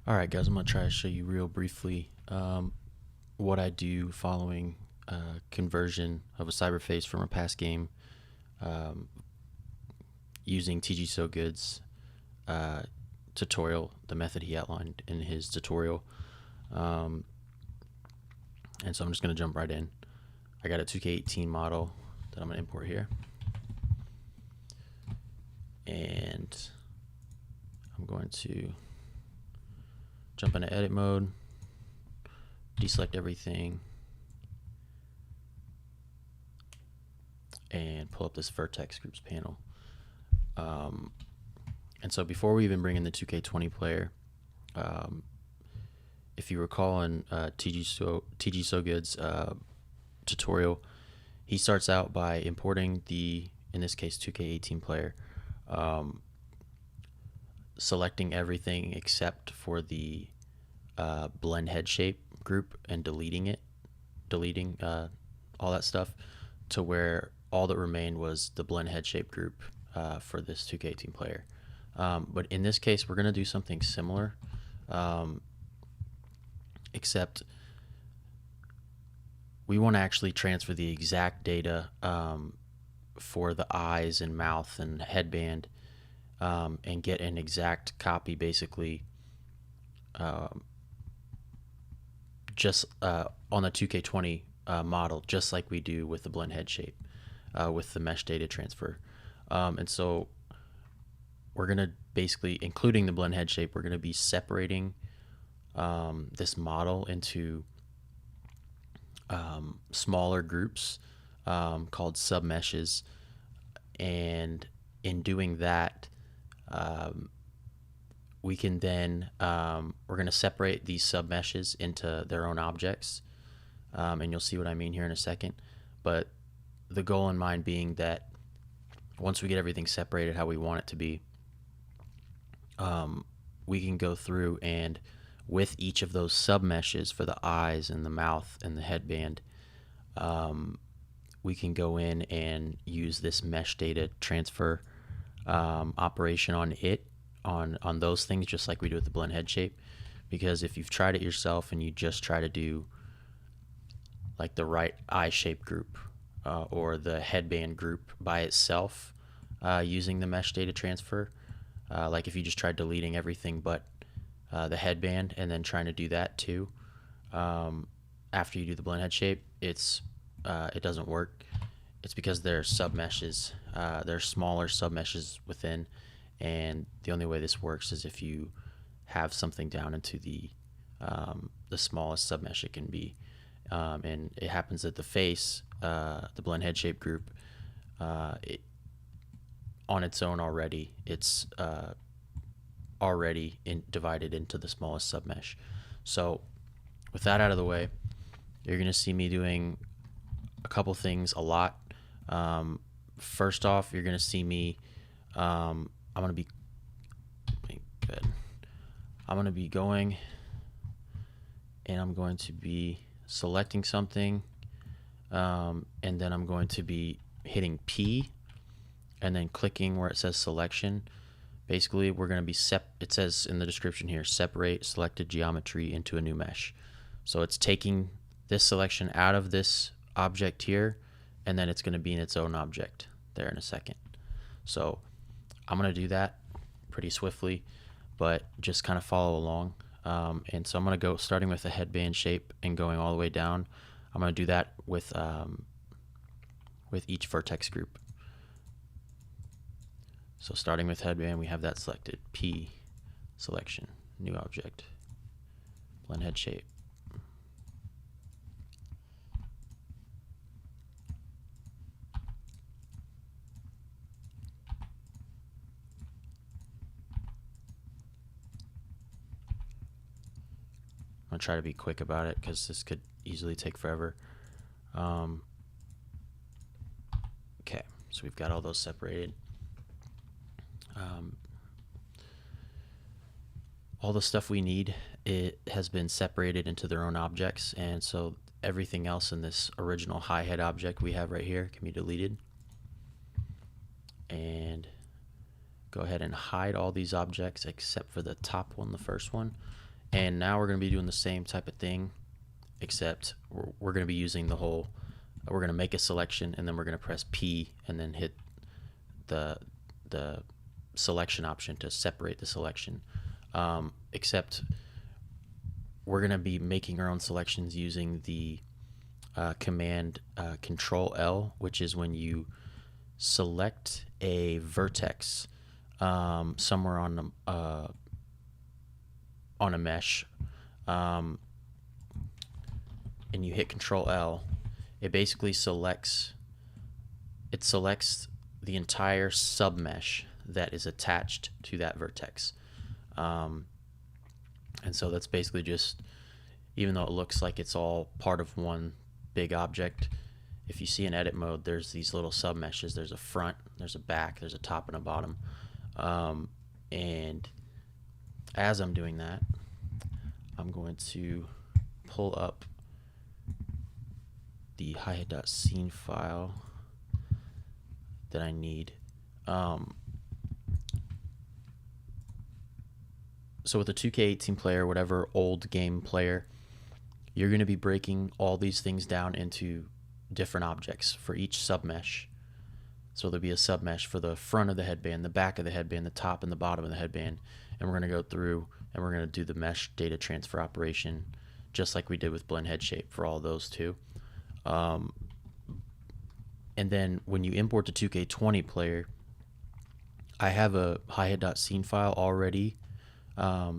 Alright guys, I'm going to try to show you real briefly what I do following conversion of a cyberface from a past game using TG So Good's tutorial, the method he outlined in his tutorial. And so I'm just going to jump right in. I got a 2K18 model that I'm going to import here. And I'm going to jump into edit mode, deselect everything, and pull up this vertex groups panel. And so before we even bring in the 2K20 player, if you recall in TG So Good's tutorial, he starts out by importing the, in this case, 2K18 player, selecting everything except for the blend head shape group and deleting all that stuff to where all that remained was the blend head shape group for this 2K18 player. But in this case, we're going to do something similar, except we want to actually transfer the exact data for the eyes and mouth and headband and get an exact copy, basically, just on the 2K20 model, just like we do with the blend head shape with the mesh data transfer. And so we're going to basically, including the blend head shape, we're going to be separating this model into smaller groups called submeshes. And in doing that, we can then, we're going to separate these submeshes into their own objects. And you'll see what I mean here in a second. But the goal in mind being that once we get everything separated how we want it to be, we can go through and with each of those submeshes for the eyes and the mouth and the headband, we can go in and use this mesh data transfer operation on it, on those things, just like we do with the blend head shape. Because if you've tried it yourself and you just try to do like the right eye shape group or the headband group by itself using the mesh data transfer, like if you just tried deleting everything but the headband and then trying to do that too after you do the blend head shape, it doesn't work. It's because there are submeshes, there are smaller submeshes within, and the only way this works is if you have something down into the smallest submesh it can be. And it happens that the face, the blend head shape group, on its own already, it's already divided into the smallest submesh. So with that out of the way, you're going to see me doing a couple things a lot. First off, you're going to see me, I'm going to be good. I'm going to be going and I'm going to be selecting something, and then I'm going to be hitting P and then clicking where it says selection. Basically, we're going to be it says in the description here, separate selected geometry into a new mesh. So it's taking this selection out of this object here, and then it's going to be in its own object there in a second. So I'm going to do that pretty swiftly, but just kind of follow along. And so I'm going to go starting with the headband shape and going all the way down. I'm going to do that with each vertex group. So starting with headband, we have that selected. P, selection, new object, blend head shape. I'm going to try to be quick about it because this could easily take forever. Okay, so we've got all those separated. All the stuff we need, it has been separated into their own objects, and so everything else in this original hi head object we have right here can be deleted. And go ahead and hide all these objects except for the top one, the first one, And now we're going to be doing the same type of thing, except we're going to be using the whole, we're going to make a selection and then we're going to press P and then hit the selection option to separate the selection. Except we're going to be making our own selections using the command Control L, which is when you select a vertex somewhere on a mesh, and you hit Control L, it basically selects the entire submesh that is attached to that vertex. And so that's basically just, even though it looks like it's all part of one big object, if you see in edit mode, there's these little submeshes. There's a front, there's a back, there's a top and a bottom. And as I'm doing that, I'm going to pull up the hi-hat.scene file that I need. So with a 2K18 player, whatever old game player, you're going to be breaking all these things down into different objects for each submesh. So there'll be a submesh for the front of the headband, the back of the headband, the top and the bottom of the headband, and we're going to go through and we're going to do the mesh data transfer operation just like we did with blend head shape for all those two. And then when you import the 2K20 player, I have a hi-hat.scene file already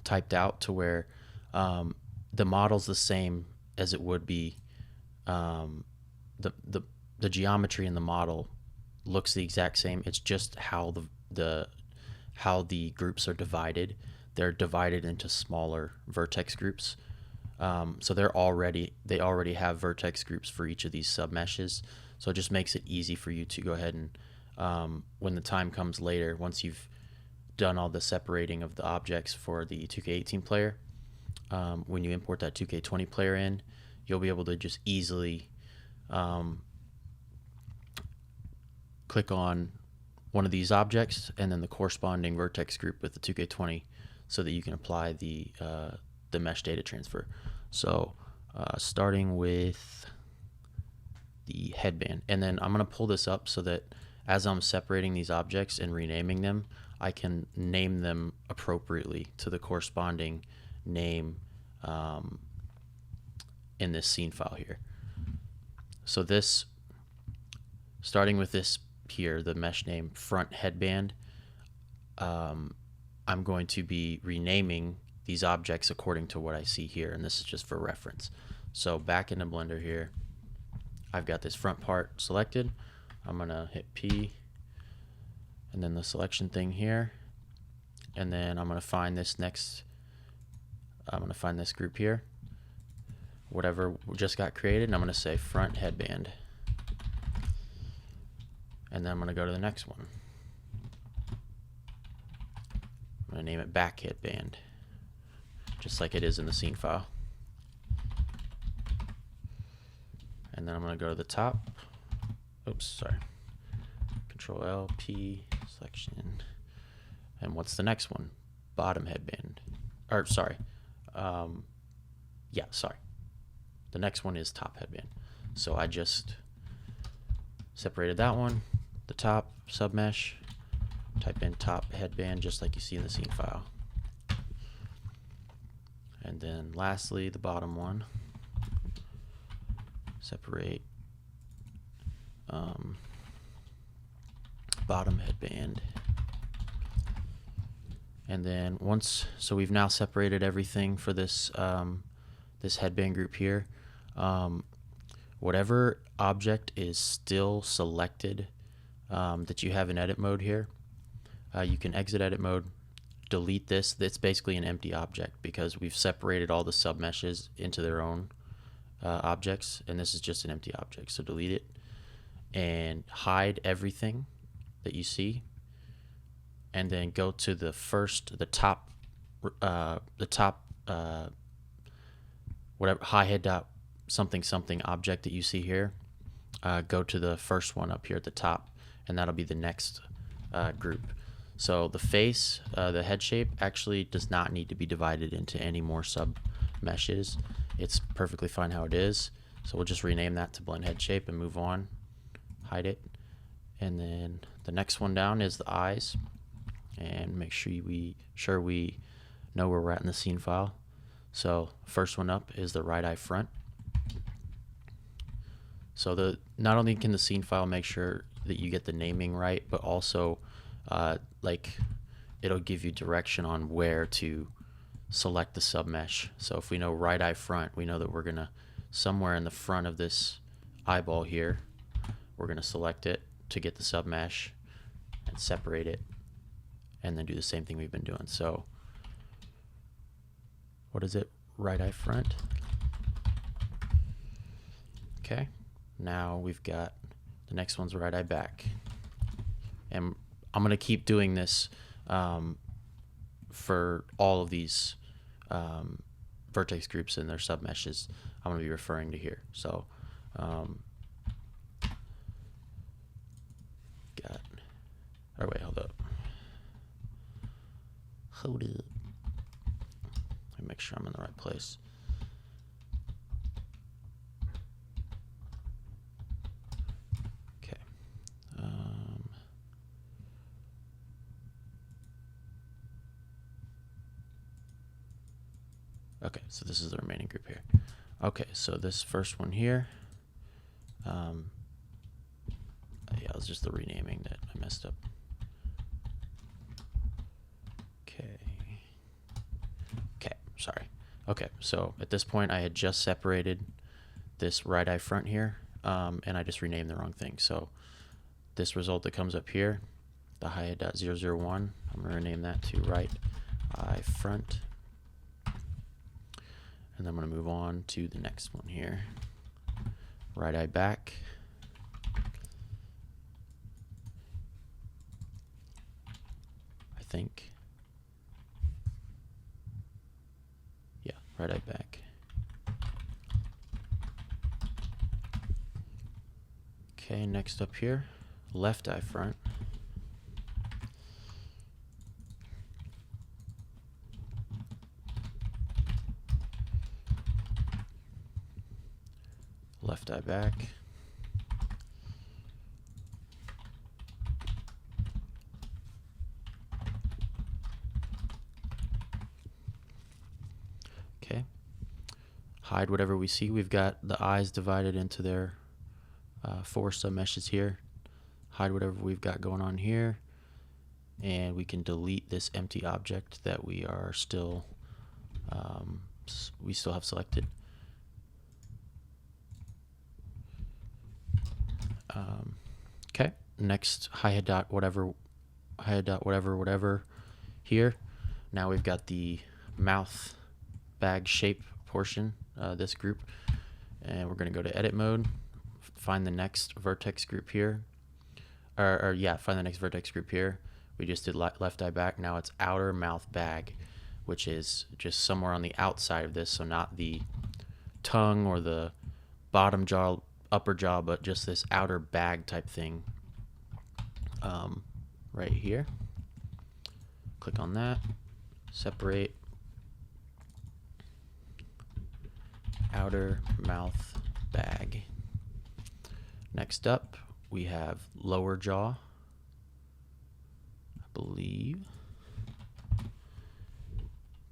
typed out to where the model's the same as it would be. The geometry in the model looks the exact same. It's just how the groups are divided. They're divided into smaller vertex groups. So they already have vertex groups for each of these submeshes. So it just makes it easy for you to go ahead and when the time comes later, once you've done all the separating of the objects for the 2K18 player, when you import that 2K20 player in, you'll be able to just easily click on one of these objects and then the corresponding vertex group with the 2K20 so that you can apply the mesh data transfer. So starting with the headband, and then I'm going to pull this up so that as I'm separating these objects and renaming them, I can name them appropriately to the corresponding name in this scene file here. So this, starting with this here, the mesh name front headband, I'm going to be renaming these objects according to what I see here, and this is just for reference. So back into Blender here, I've got this front part selected. I'm gonna hit P and then the selection thing here, and then I'm gonna find this group here, whatever just got created, and I'm gonna say front headband, and then I'm gonna go to the next one. I'm gonna name it back headband, just like it is in the scene file. And then I'm going to go to the top. Oops, sorry. Control L, P, selection. And what's the next one? Bottom headband. Or, sorry. Yeah, sorry. The next one is top headband. So I just separated that one, the top submesh, type in top headband just like you see in the scene file. And then lastly, the bottom one. Separate bottom headband. And then so we've now separated everything for this this headband group here. Whatever object is still selected that you have in edit mode here, you can exit edit mode, delete this. That's basically an empty object because we've separated all the submeshes into their own objects, and this is just an empty object. So delete it and hide everything that you see, and then go to the top whatever hi-hat dot something something object that you see here. Go to the first one up here at the top, and that'll be the next group. So the face, the head shape, actually does not need to be divided into any more sub meshes. It's perfectly fine how it is. So we'll just rename that to blend head shape and move on, hide it. And then the next one down is the eyes, and make sure we know where we're at in the scene file. So first one up is the right eye front. So not only can the scene file make sure that you get the naming right, but also like it'll give you direction on where to select the submesh. So if we know right eye front, we know that we're gonna somewhere in the front of this eyeball here, we're gonna select it to get the submesh and separate it, and then do the same thing we've been doing. So what is it? Right eye front. Okay, now we've got the next one's right eye back, and I'm gonna keep doing this for all of these vertex groups and their submeshes. I'm gonna be referring to here. So wait, hold up. Let me make sure I'm in the right place. Okay. Okay, so this is the remaining group here. Okay, so this first one here, yeah, it was just the renaming that I messed up. Okay, sorry. Okay, so at this point I had just separated this right eye front here, and I just renamed the wrong thing. So this result that comes up here, the hi-hat.001, I'm going to rename that to right eye front. And then I'm going to move on to the next one here. Right eye back. I think. Yeah, right eye back. Okay, next up here, left eye front. Left eye back. Okay. Hide whatever we see. We've got the eyes divided into their 4 submeshes here. Hide whatever we've got going on here. And we can delete this empty object that we are still, we still have selected. Okay, next hi-hat dot whatever here. Now we've got the mouth bag shape portion, this group, and we're going to go to edit mode, find the next vertex group here, find the next vertex group here. We just did left eye back. Now it's outer mouth bag, which is just somewhere on the outside of this, so not the tongue or the bottom jaw, upper jaw, but just this outer bag type thing right here. Click on that, separate, outer mouth bag. Next up we have lower jaw, I believe.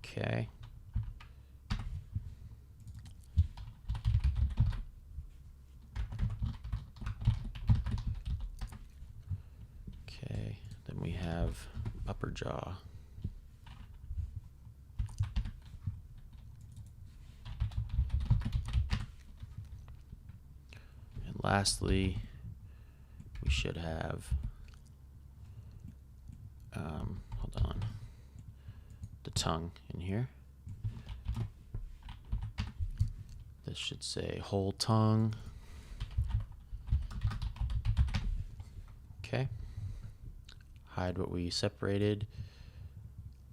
Okay. Okay, then we have upper jaw. And lastly, we should have, hold on, the tongue in here. This should say whole tongue. Okay. Hide what we separated.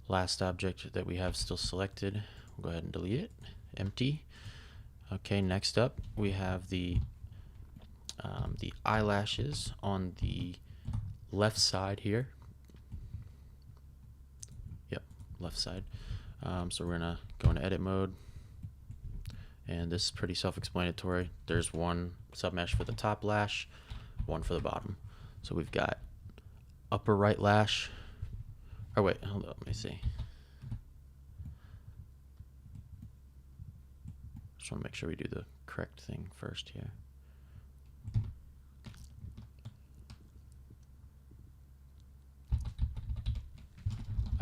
Last object that we have still selected, we'll go ahead and delete it. Empty. Okay, next up we have the eyelashes on the left side here. left side. So we're gonna go into edit mode, and this is pretty self-explanatory. There's one submesh for the top lash, one for the bottom. So we've got upper right lash. Oh wait, hold up, let me see. Just want to make sure we do the correct thing first here.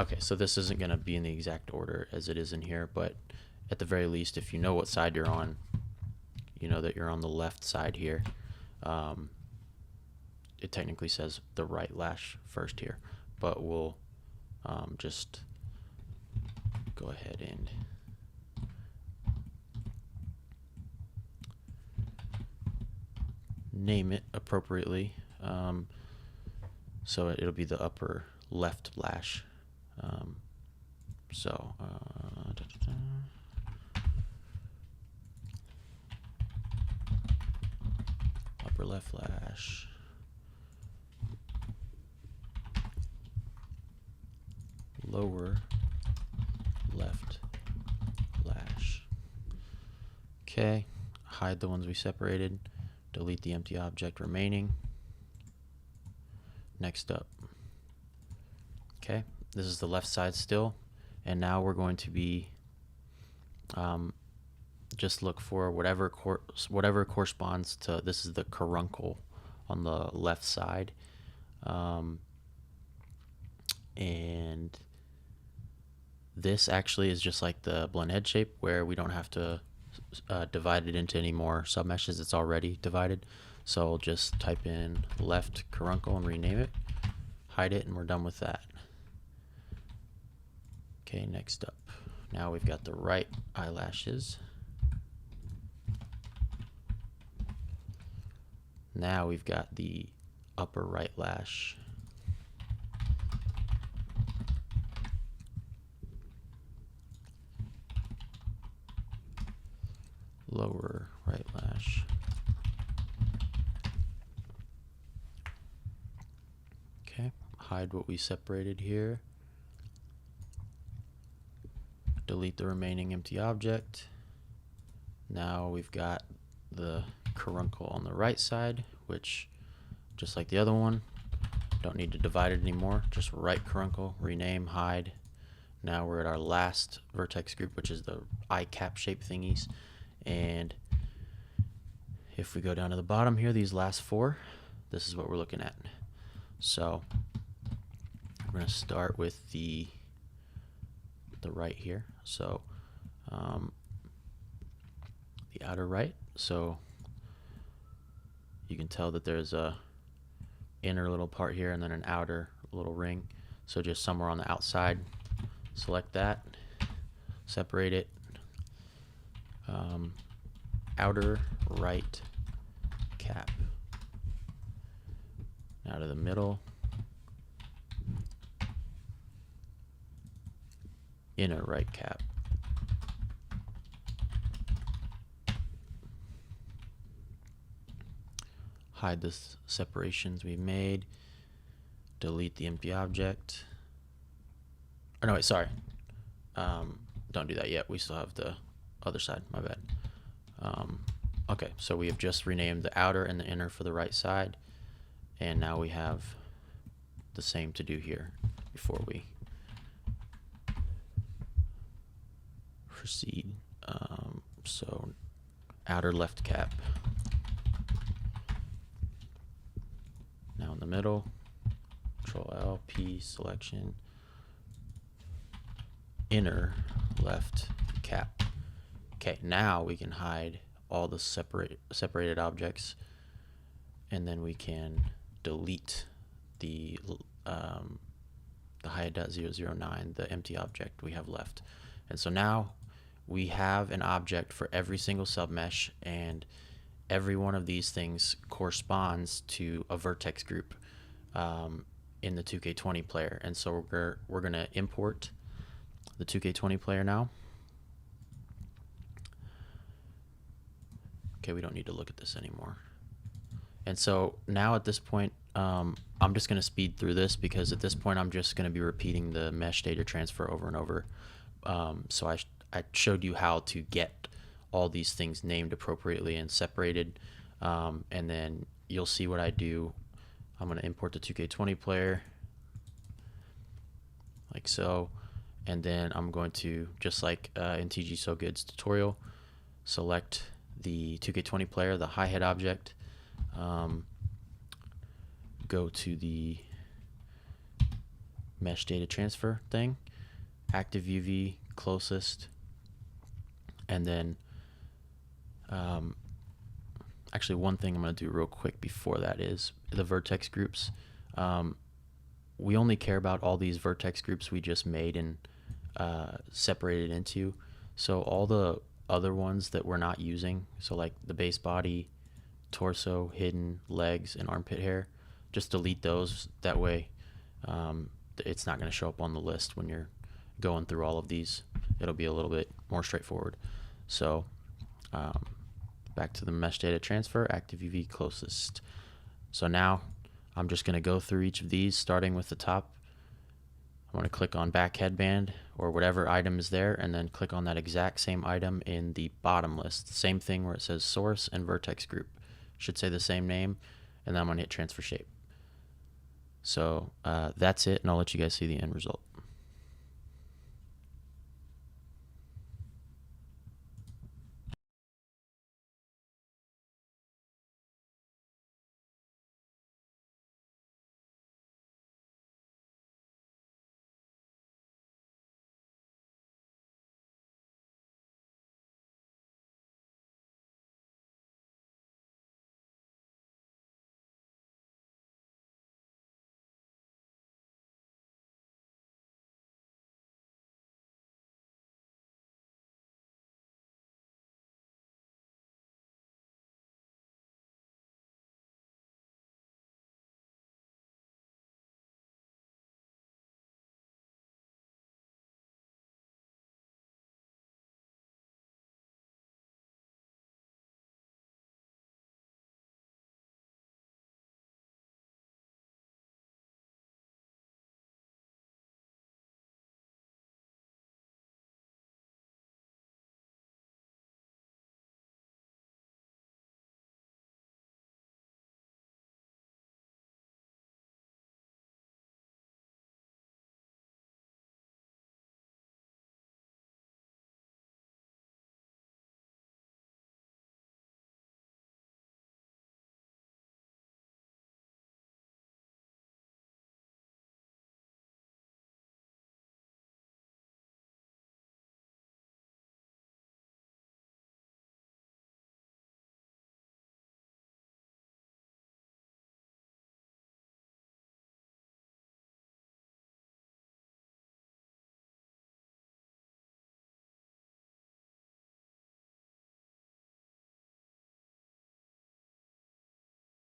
Okay, so this isn't going to be in the exact order as it is in here, but at the very least, if you know what side you're on, you know that you're on the left side here. It technically says the right lash first here, but we'll just go ahead and name it appropriately. So it'll be the upper left lash. Upper left lash. Lower left lash. Okay, hide the ones we separated. Delete the empty object remaining. Next up. Okay, this is the left side still, and now we're going to be just look for whatever corresponds to, this is the caruncle on the left side, and this actually is just like the blend head shape where we don't have to divide it into any more submeshes. It's already divided. So I'll just type in left caruncle and rename it, hide it, and we're done with that. Okay, next up. Now we've got the right eyelashes. Now we've got the upper right lash. Lower right lash. Okay, hide what we separated here. Delete the remaining empty object. Now we've got the caruncle on the right side, which, just like the other one, don't need to divide it anymore. Just right caruncle, rename, hide. Now we're at our last vertex group, which is the eye cap shape thingies. And if we go down to the bottom here, these last four, this is what we're looking at. So we're going to start with the right here. So the outer right. So you can tell that there's a inner little part here and then an outer little ring. So just somewhere on the outside, select that, separate it. Outer right cap. Now to the middle. Inner right cap. Hide the separations we made. Delete the empty object. Oh no, wait, sorry. Don't do that yet. We still have the other side. My bad. Okay, so we have just renamed the outer and the inner for the right side, and now we have the same to do here before we proceed. So outer left cap. Now in the middle, Control L, P, selection, inner left cap. Okay, now we can hide all the separated objects, and then we can delete the hide.009, the empty object we have left. And so now we have an object for every single submesh, and every one of these things corresponds to a vertex group in the 2K20 player. And so we're going to import the 2K20 player now. Okay, we don't need to look at this anymore. And so now at this point, I'm just going to speed through this because at this point I'm just going to be repeating the mesh data transfer over and over. So I showed you how to get all these things named appropriately and separated, and then you'll see what I do. I'm going to import the 2K20 player like so, and then I'm going to, just like in TG So Good's tutorial, select the 2K20 player, the hi-hat object, go to the mesh data transfer thing, active UV closest, and then actually one thing I'm going to do real quick before that is the vertex groups. We only care about all these vertex groups we just made and separated into. So all the other ones that we're not using, so like the base body, torso, hidden, legs, and armpit hair, just delete those. That way it's not going to show up on the list when you're going through all of these. It'll be a little bit more straightforward. So back to the mesh data transfer, active UV closest. So now I'm just going to go through each of these, starting with the top. I'm going to click on back headband or whatever item is there, and then click on that exact same item in the bottom list. Same thing where it says source and vertex group. Should say the same name, and then I'm going to hit transfer shape. So that's it, and I'll let you guys see the end result.